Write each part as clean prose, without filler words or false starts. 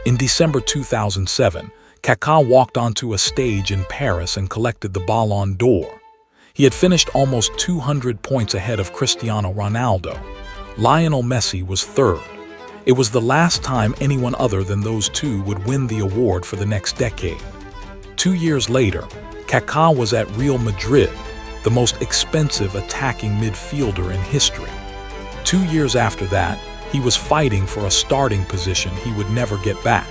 In December 2007, Kaká walked onto a stage in Paris and collected the Ballon d'Or. He had finished almost 200 points ahead of Cristiano Ronaldo. Lionel Messi was third. It was the last time anyone other than those two would win the award for the next decade. 2 years later, Kaká was at Real Madrid, the most expensive attacking midfielder in history. 2 years after that, he was fighting for a starting position he would never get back.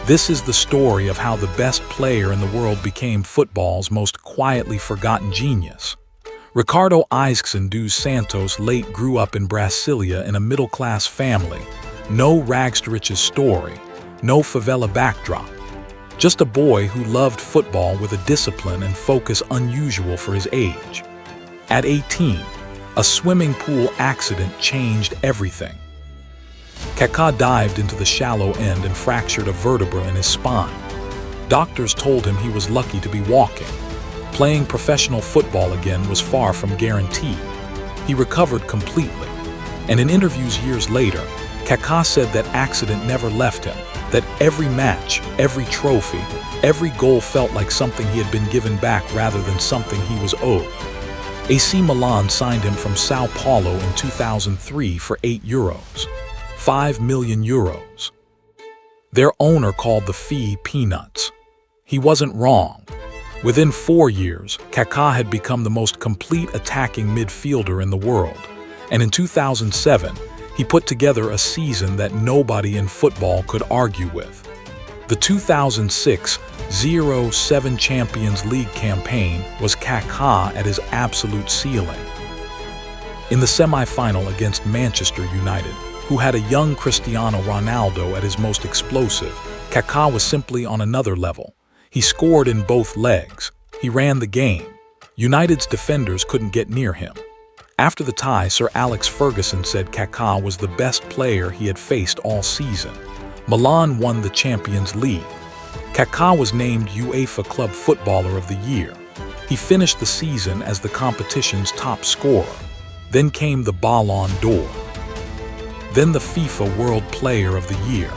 This is the story of how the best player in the world became football's most quietly forgotten genius. Ricardo dos Santos late grew up in Brasilia in a middle-class family. No rags to riches story, no favela backdrop. Just a boy who loved football with a discipline and focus unusual for his age. At 18, a swimming pool accident changed everything. Kaká dived into the shallow end and fractured a vertebra in his spine. Doctors told him he was lucky to be walking. Playing professional football again was far from guaranteed. He recovered completely, and in interviews years later, Kaká said that accident never left him, that every match, every trophy, every goal felt like something he had been given back rather than something he was owed. AC Milan signed him from Sao Paulo in 2003 for €8. 5 million euros. Their owner called the fee peanuts. He wasn't wrong. Within 4 years, Kaká had become the most complete attacking midfielder in the world, and in 2007, he put together a season that nobody in football could argue with. The 2006-07 Champions League campaign was Kaká at his absolute ceiling. In the semi-final against Manchester United, who had a young Cristiano Ronaldo at his most explosive, Kaká was simply on another level. He scored in both legs. He ran the game. United's defenders couldn't get near him. After the tie, Sir Alex Ferguson said Kaká was the best player he had faced all season. Milan won the Champions League. Kaká was named UEFA Club Footballer of the Year. He finished the season as the competition's top scorer. Then came the Ballon d'Or. Then the FIFA World Player of the Year.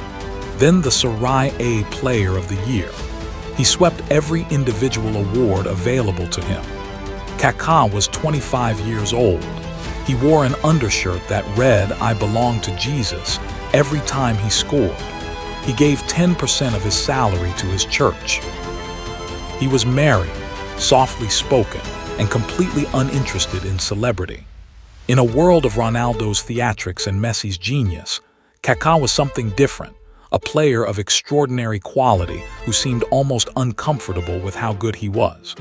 Then the Serie A Player of the Year. He swept every individual award available to him. Kaká was 25 years old. He wore an undershirt that read, "I belong to Jesus," every time he scored. He gave 10% of his salary to his church. He was married, softly spoken, and completely uninterested in celebrity. In a world of Ronaldo's theatrics and Messi's genius, Kaká was something different, a player of extraordinary quality who seemed almost uncomfortable with how good he was.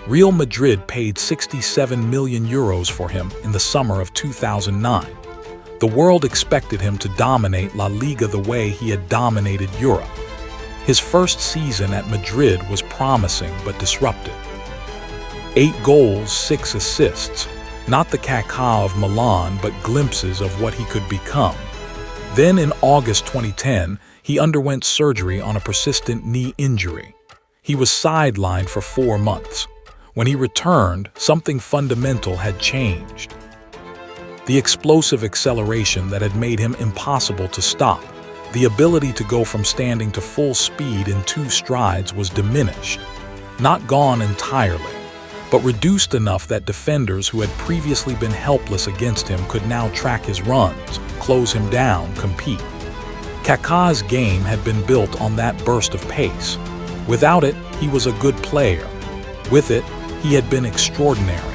Real Madrid paid €67 million for him in the summer of 2009. The world expected him to dominate La Liga the way he had dominated Europe. His first season at Madrid was promising but disruptive. 8 goals, 6 assists. Not the Kaká of Milan, but glimpses of what he could become. Then in August 2010, he underwent surgery on a persistent knee injury. He was sidelined for 4 months. When he returned, something fundamental had changed. The explosive acceleration that had made him impossible to stop, the ability to go from standing to full speed in 2 strides was diminished. Not gone entirely, but reduced enough that defenders who had previously been helpless against him could now track his runs, close him down, compete. Kaká's game had been built on that burst of pace. Without it, he was a good player. With it, he had been extraordinary.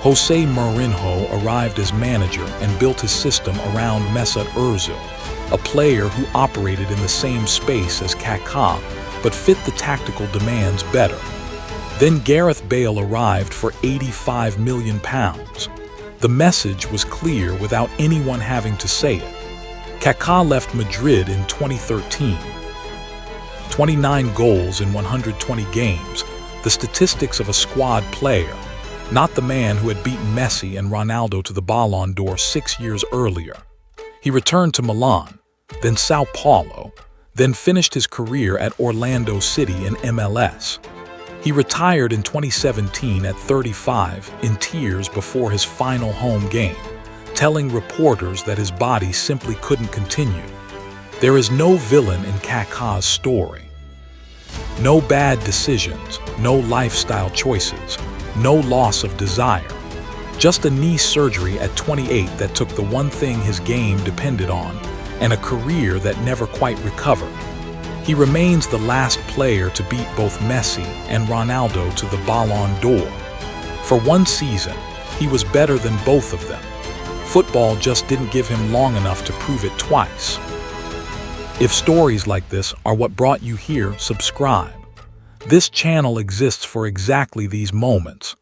Jose Mourinho arrived as manager and built his system around Mesut Ozil, a player who operated in the same space as Kaká, but fit the tactical demands better. Then Gareth Bale arrived for £85 million. The message was clear without anyone having to say it. Kaká left Madrid in 2013. 29 goals in 120 games, the statistics of a squad player, not the man who had beaten Messi and Ronaldo to the Ballon d'Or 6 years earlier. He returned to Milan, then Sao Paulo, then finished his career at Orlando City in MLS. He retired in 2017 at 35, in tears before his final home game, telling reporters that his body simply couldn't continue. There is no villain in Kaká's story. No bad decisions, no lifestyle choices, no loss of desire. Just a knee surgery at 28 that took the one thing his game depended on, and a career that never quite recovered. He remains the last player to beat both Messi and Ronaldo to the Ballon d'Or. For one season, he was better than both of them. Football just didn't give him long enough to prove it twice. If stories like this are what brought you here, subscribe. This channel exists for exactly these moments.